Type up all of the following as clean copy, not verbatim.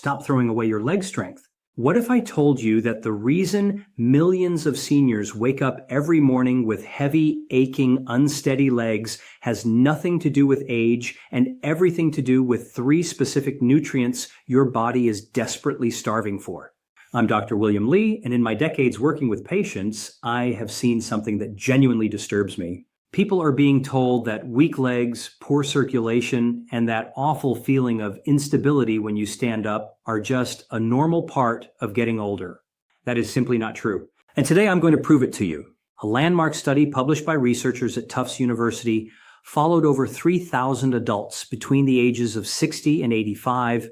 stop throwing away your leg strength. What if I told you that the reason millions of seniors wake up every morning with heavy, aching, unsteady legs has nothing to do with age and everything to do with 3 specific nutrients your body is desperately starving for? I'm Dr. William Lee, and in my decades working with patients, I have seen something that genuinely disturbs me. People are being told that weak legs, poor circulation, and that awful feeling of instability when you stand up are just a normal part of getting older. That is simply not true. And today I'm going to prove it to you. A landmark study published by researchers at Tufts University followed over 3,000 adults between the ages of 60 and 85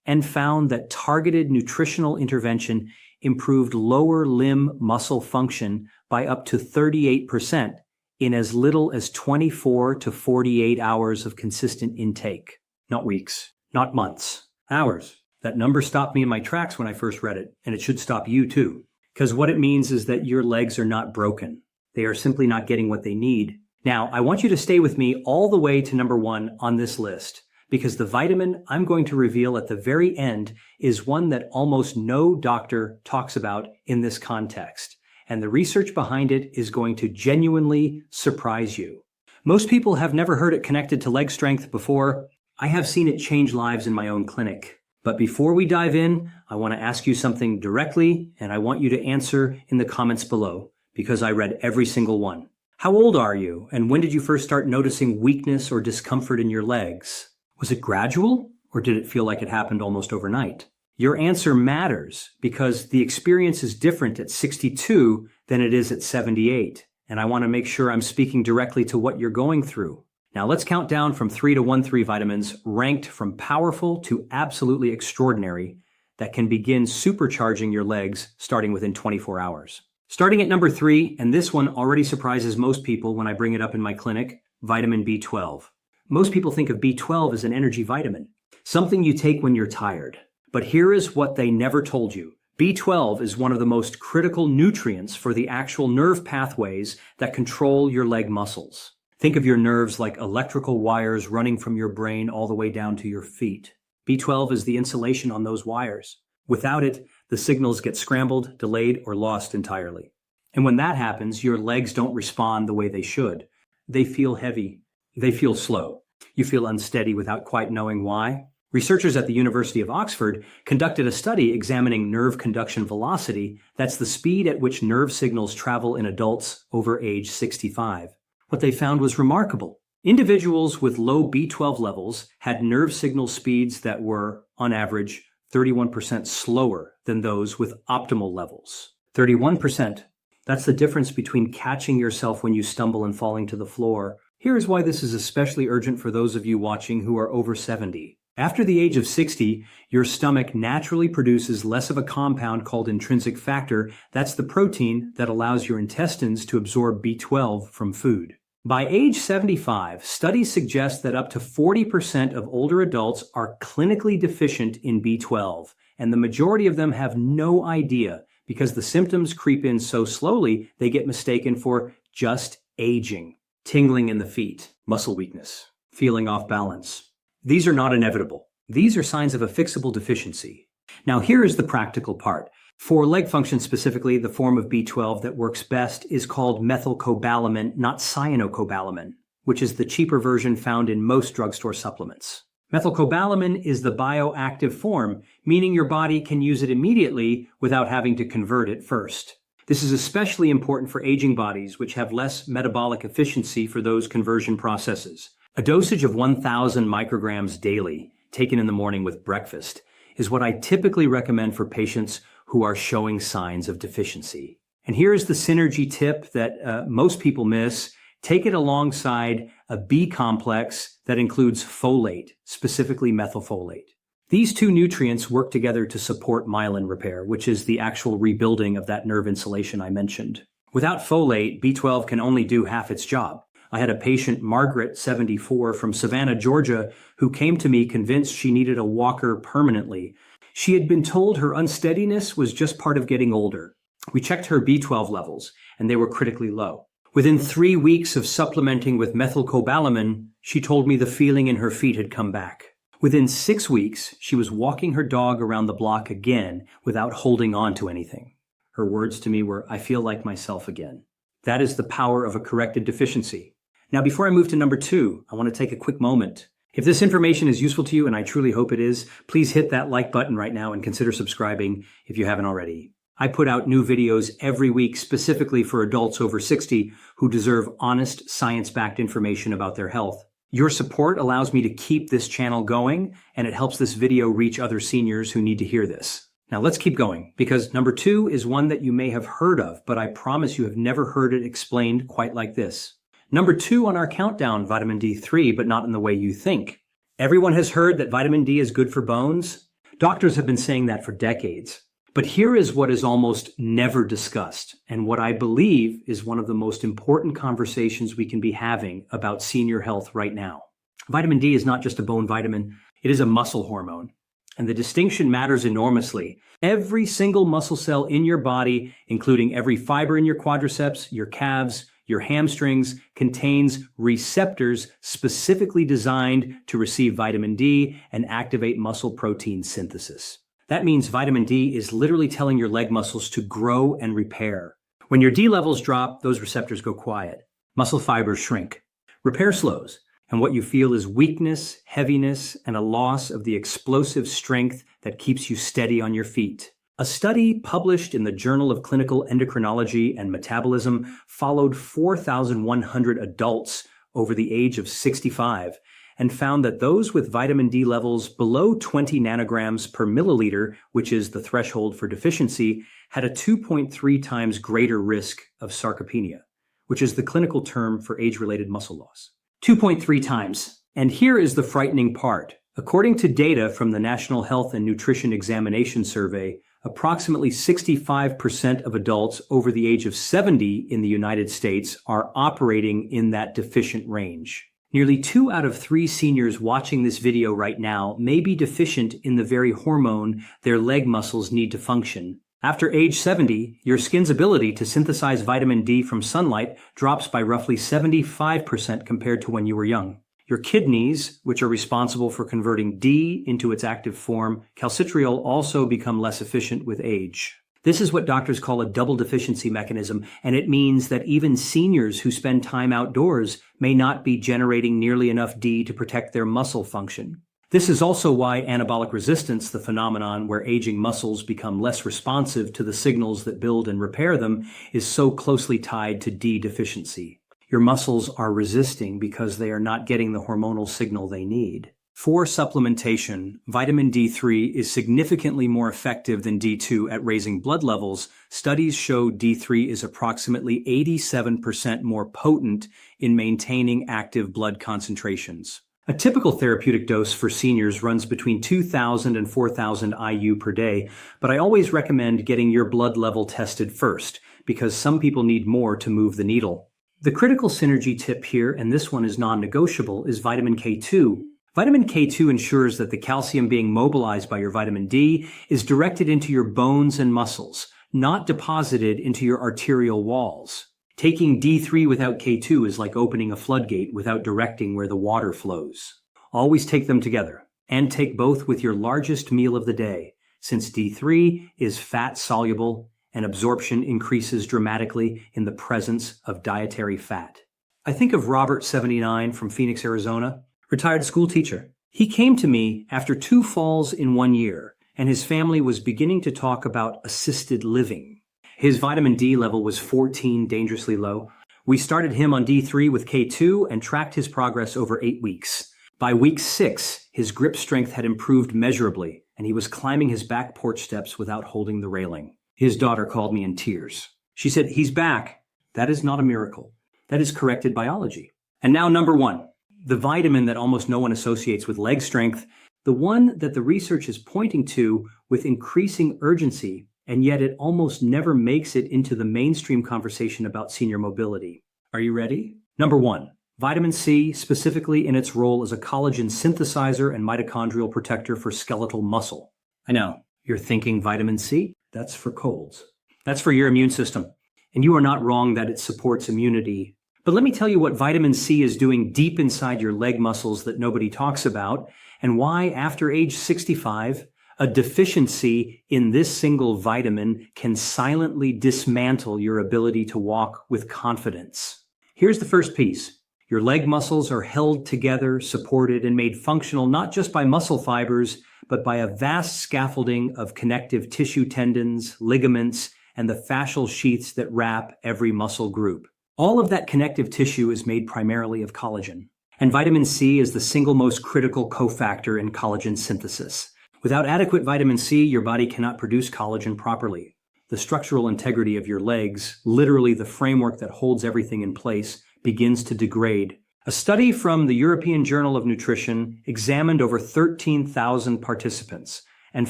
and found that targeted nutritional intervention improved lower limb muscle function by up to 38%. in as little as 24 to 48 hours of consistent intake. Not weeks, not months, hours. That number stopped me in my tracks when I first read it, and it should stop you too. Because what it means is that your legs are not broken. They are simply not getting what they need. Now, I want you to stay with me all the way to number 1 on this list, because the vitamin I'm going to reveal at the very end is one that almost no doctor talks about in this context. And the research behind it is going to genuinely surprise you. Most people have never heard it connected to leg strength before. I have seen it change lives in my own clinic. But before we dive in, I want to ask you something directly, and I want you to answer in the comments below, because I read every single one. How old are you, and when did you first start noticing weakness or discomfort in your legs? Was it gradual, or did it feel like it happened almost overnight? Your answer matters because the experience is different at 62 than it is at 78, and I want to make sure I'm speaking directly to what you're going through. Now let's count down from 3 to 1-3 vitamins ranked from powerful to absolutely extraordinary that can begin supercharging your legs starting within 24 hours. Starting at number 3, and this one already surprises most people when I bring it up in my clinic, vitamin B12. Most people think of B12 as an energy vitamin, something you take when you're tired. But here is what they never told you. B12 is one of the most critical nutrients for the actual nerve pathways that control your leg muscles. Think of your nerves like electrical wires running from your brain all the way down to your feet. B12 is the insulation on those wires. Without it, the signals get scrambled, delayed, or lost entirely. And when that happens, your legs don't respond the way they should. They feel heavy. They feel slow. You feel unsteady without quite knowing why. Researchers at the University of Oxford conducted a study examining nerve conduction velocity. That's the speed at which nerve signals travel in adults over age 65. What they found was remarkable. Individuals with low B12 levels had nerve signal speeds that were, on average, 31% slower than those with optimal levels. 31%. That's the difference between catching yourself when you stumble and falling to the floor. Here is why this is especially urgent for those of you watching who are over 70. After the age of 60, your stomach naturally produces less of a compound called intrinsic factor. That's the protein that allows your intestines to absorb B12 from food. By age 75, studies suggest that up to 40% of older adults are clinically deficient in B12, and the majority of them have no idea because the symptoms creep in so slowly they get mistaken for just aging. Tingling in the feet, muscle weakness, feeling off balance. These are not inevitable. These are signs of a fixable deficiency. Now here is the practical part. For leg function specifically, the form of B12 that works best is called methylcobalamin, not cyanocobalamin, which is the cheaper version found in most drugstore supplements. Methylcobalamin is the bioactive form, meaning your body can use it immediately without having to convert it first. This is especially important for aging bodies, which have less metabolic efficiency for those conversion processes. A dosage of 1,000 micrograms daily, taken in the morning with breakfast, is what I typically recommend for patients who are showing signs of deficiency. And here's the synergy tip that most people miss. Take it alongside a B complex that includes folate, specifically methylfolate. These two nutrients work together to support myelin repair, which is the actual rebuilding of that nerve insulation I mentioned. Without folate, B12 can only do half its job. I had a patient, Margaret, 74, from Savannah, Georgia, who came to me convinced she needed a walker permanently. She had been told her unsteadiness was just part of getting older. We checked her B12 levels, and they were critically low. Within 3 weeks of supplementing with methylcobalamin, she told me the feeling in her feet had come back. Within 6 weeks, she was walking her dog around the block again without holding on to anything. Her words to me were, "I feel like myself again." That is the power of a corrected deficiency. Now, before I move to number 2, I want to take a quick moment. If this information is useful to you, and I truly hope it is, please hit that like button right now and consider subscribing if you haven't already. I put out new videos every week specifically for adults over 60 who deserve honest, science-backed information about their health. Your support allows me to keep this channel going, and it helps this video reach other seniors who need to hear this. Now let's keep going, because number 2 is one that you may have heard of, but I promise you have never heard it explained quite like this. Number 2 on our countdown, vitamin D3, but not in the way you think. Everyone has heard that vitamin D is good for bones. Doctors have been saying that for decades. But here is what is almost never discussed, and what I believe is one of the most important conversations we can be having about senior health right now. Vitamin D is not just a bone vitamin, it is a muscle hormone. And the distinction matters enormously. Every single muscle cell in your body, including every fiber in your quadriceps, your calves, your hamstrings, contains receptors specifically designed to receive vitamin D and activate muscle protein synthesis. That means vitamin D is literally telling your leg muscles to grow and repair. When your D levels drop, those receptors go quiet. Muscle fibers shrink. Repair slows, and what you feel is weakness, heaviness, and a loss of the explosive strength that keeps you steady on your feet. A study published in the Journal of Clinical Endocrinology and Metabolism followed 4,100 adults over the age of 65 and found that those with vitamin D levels below 20 nanograms per milliliter, which is the threshold for deficiency, had a 2.3 times greater risk of sarcopenia, which is the clinical term for age-related muscle loss. 2.3 times. And here is the frightening part. According to data from the National Health and Nutrition Examination Survey, approximately 65% of adults over the age of 70 in the United States are operating in that deficient range. Nearly 2 out of 3 seniors watching this video right now may be deficient in the very hormone their leg muscles need to function. After age 70, your skin's ability to synthesize vitamin D from sunlight drops by roughly 75% compared to when you were young. Your kidneys, which are responsible for converting D into its active form, calcitriol, also become less efficient with age. This is what doctors call a double deficiency mechanism, and it means that even seniors who spend time outdoors may not be generating nearly enough D to protect their muscle function. This is also why anabolic resistance, the phenomenon where aging muscles become less responsive to the signals that build and repair them, is so closely tied to D deficiency. Your muscles are resisting because they are not getting the hormonal signal they need. For supplementation, vitamin D3 is significantly more effective than D2 at raising blood levels. Studies show D3 is approximately 87% more potent in maintaining active blood concentrations. A typical therapeutic dose for seniors runs between 2,000 and 4,000 IU per day, but I always recommend getting your blood level tested first, because some people need more to move the needle. The critical synergy tip here, and this one is non-negotiable, is vitamin K2. Vitamin K2 ensures that the calcium being mobilized by your vitamin D is directed into your bones and muscles, not deposited into your arterial walls. Taking D3 without K2 is like opening a floodgate without directing where the water flows. Always take them together, and take both with your largest meal of the day, since D3 is fat-soluble and absorption increases dramatically in the presence of dietary fat. I think of Robert, 79, from Phoenix, Arizona. Retired school teacher. He came to me after 2 falls in 1 year, and his family was beginning to talk about assisted living. His vitamin D level was 14, dangerously low. We started him on D3 with K2 and tracked his progress over 8 weeks. By week 6, his grip strength had improved measurably, and he was climbing his back porch steps without holding the railing. His daughter called me in tears. She said, "He's back." That is not a miracle. That is corrected biology. And now number 1. The vitamin that almost no one associates with leg strength, the one that the research is pointing to with increasing urgency, and yet it almost never makes it into the mainstream conversation about senior mobility. Are you ready? Number 1, vitamin C, specifically in its role as a collagen synthesizer and mitochondrial protector for skeletal muscle. I know, you're thinking vitamin C? That's for colds. That's for your immune system. And you are not wrong that it supports immunity. But let me tell you what vitamin C is doing deep inside your leg muscles that nobody talks about, and why, after age 65, a deficiency in this single vitamin can silently dismantle your ability to walk with confidence. Here's the first piece. Your leg muscles are held together, supported, and made functional not just by muscle fibers, but by a vast scaffolding of connective tissue tendons, ligaments, and the fascial sheaths that wrap every muscle group. All of that connective tissue is made primarily of collagen, and vitamin C is the single most critical cofactor in collagen synthesis. Without adequate vitamin C, your body cannot produce collagen properly. The structural integrity of your legs, literally the framework that holds everything in place, begins to degrade. A study from the European Journal of Nutrition examined over 13,000 participants and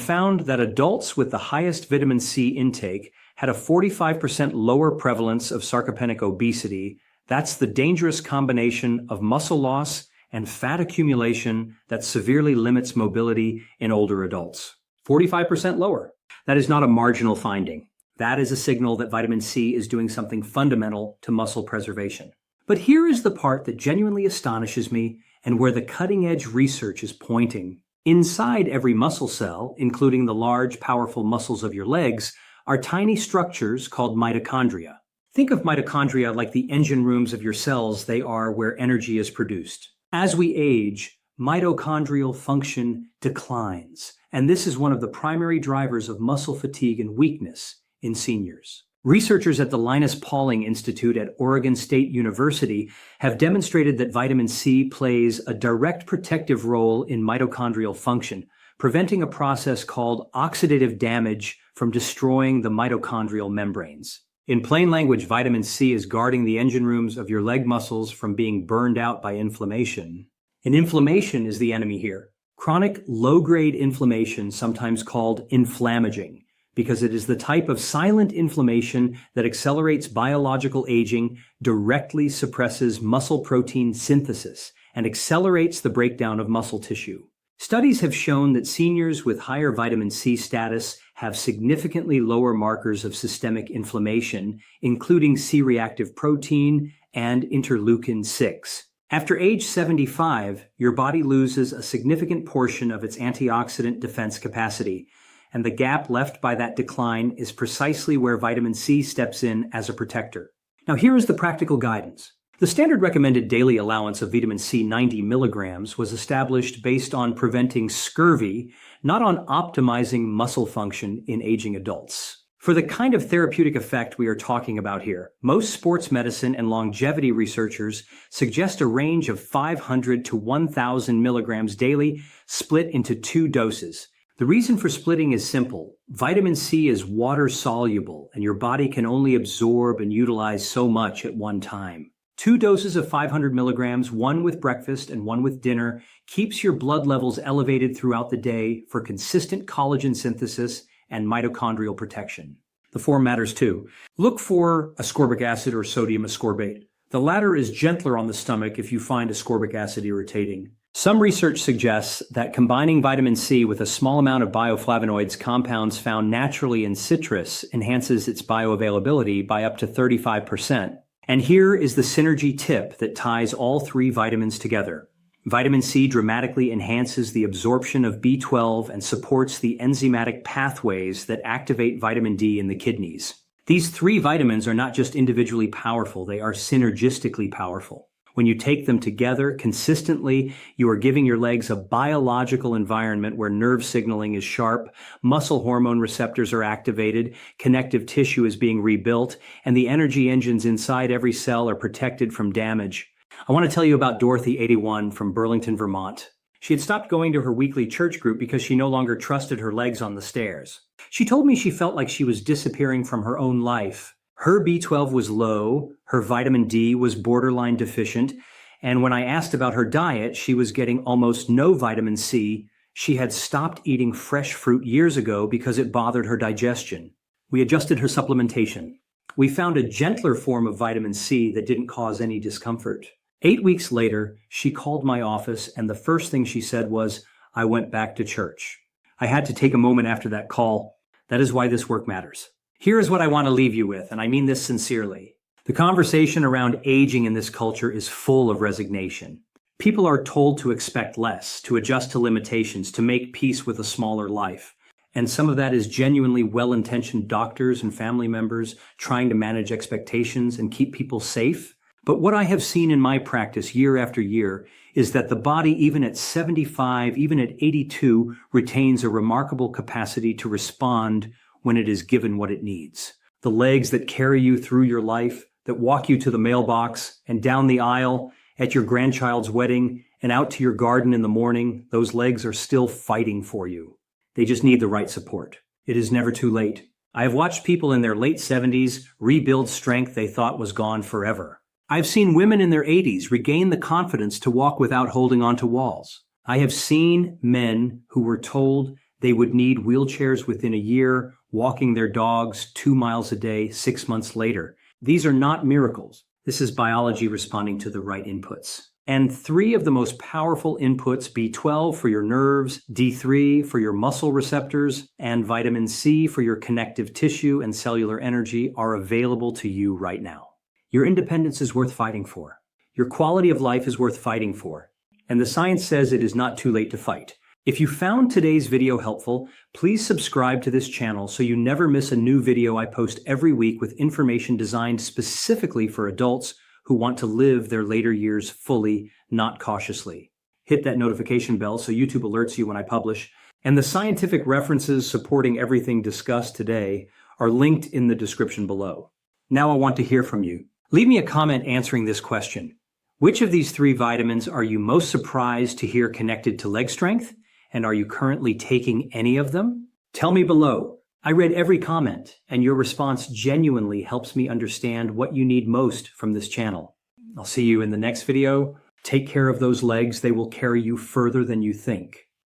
found that adults with the highest vitamin C intake had a 45% lower prevalence of sarcopenic obesity. That's the dangerous combination of muscle loss and fat accumulation that severely limits mobility in older adults. 45% lower. That is not a marginal finding. That is a signal that vitamin C is doing something fundamental to muscle preservation. But here is the part that genuinely astonishes me and where the cutting-edge research is pointing. Inside every muscle cell, including the large, powerful muscles of your legs, are tiny structures called mitochondria. Think of mitochondria like the engine rooms of your cells. They are where energy is produced. As we age, mitochondrial function declines, and this is one of the primary drivers of muscle fatigue and weakness in seniors. Researchers at the Linus Pauling Institute at Oregon State University have demonstrated that vitamin C plays a direct protective role in mitochondrial function, preventing a process called oxidative damage from destroying the mitochondrial membranes. In plain language, vitamin C is guarding the engine rooms of your leg muscles from being burned out by inflammation. And inflammation is the enemy here. Chronic low-grade inflammation, sometimes called inflammaging, because it is the type of silent inflammation that accelerates biological aging, directly suppresses muscle protein synthesis, and accelerates the breakdown of muscle tissue. Studies have shown that seniors with higher vitamin C status have significantly lower markers of systemic inflammation, including C-reactive protein and interleukin-6. After age 75, your body loses a significant portion of its antioxidant defense capacity, and the gap left by that decline is precisely where vitamin C steps in as a protector. Now here is the practical guidance. The standard recommended daily allowance of vitamin C 90 milligrams was established based on preventing scurvy, not on optimizing muscle function in aging adults. For the kind of therapeutic effect we are talking about here, most sports medicine and longevity researchers suggest a range of 500 to 1,000 milligrams daily, split into 2 doses. The reason for splitting is simple. Vitamin C is water soluble, and your body can only absorb and utilize so much at one time. 2 doses of 500 milligrams, one with breakfast and one with dinner, keeps your blood levels elevated throughout the day for consistent collagen synthesis and mitochondrial protection. The form matters too. Look for ascorbic acid or sodium ascorbate. The latter is gentler on the stomach if you find ascorbic acid irritating. Some research suggests that combining vitamin C with a small amount of bioflavonoids compounds found naturally in citrus enhances its bioavailability by up to 35%. And here is the synergy tip that ties all 3 vitamins together. Vitamin C dramatically enhances the absorption of B12 and supports the enzymatic pathways that activate vitamin D in the kidneys. These 3 vitamins are not just individually powerful, they are synergistically powerful. When you take them together consistently, you are giving your legs a biological environment where nerve signaling is sharp, muscle hormone receptors are activated, connective tissue is being rebuilt, and the energy engines inside every cell are protected from damage. I want to tell you about Dorothy, 81, from Burlington, Vermont. She had stopped going to her weekly church group because she no longer trusted her legs on the stairs. She told me she felt like she was disappearing from her own life. Her B12 was low, her vitamin D was borderline deficient, and when I asked about her diet, she was getting almost no vitamin C. She had stopped eating fresh fruit years ago because it bothered her digestion. We adjusted her supplementation. We found a gentler form of vitamin C that didn't cause any discomfort. 8 weeks later, she called my office, and the first thing she said was, "I went back to church." I had to take a moment after that call. That is why this work matters. Here is what I want to leave you with, and I mean this sincerely. The conversation around aging in this culture is full of resignation. People are told to expect less, to adjust to limitations, to make peace with a smaller life. And some of that is genuinely well-intentioned doctors and family members trying to manage expectations and keep people safe. But what I have seen in my practice year after year is that the body, even at 75, even at 82, retains a remarkable capacity to respond when it is given what it needs. The legs that carry you through your life, that walk you to the mailbox and down the aisle at your grandchild's wedding and out to your garden in the morning, those legs are still fighting for you. They just need the right support. It is never too late. I have watched people in their late 70s rebuild strength they thought was gone forever. I've seen women in their 80s regain the confidence to walk without holding onto walls. I have seen men who were told they would need wheelchairs within a year, walking their dogs 2 miles a day 6 months later. These are not miracles. This is biology responding to the right inputs. And 3 of the most powerful inputs, B12 for your nerves, D3 for your muscle receptors, and vitamin C for your connective tissue and cellular energy, are available to you right now. Your independence is worth fighting for. Your quality of life is worth fighting for. And the science says it is not too late to fight. If you found today's video helpful, please subscribe to this channel so you never miss a new video I post every week with information designed specifically for adults who want to live their later years fully, not cautiously. Hit that notification bell so YouTube alerts you when I publish. And the scientific references supporting everything discussed today are linked in the description below. Now I want to hear from you. Leave me a comment answering this question. Which of these 3 vitamins are you most surprised to hear connected to leg strength? And are you currently taking any of them? Tell me below. I read every comment, and your response genuinely helps me understand what you need most from this channel. I'll see you in the next video. Take care of those legs. They will carry you further than you think.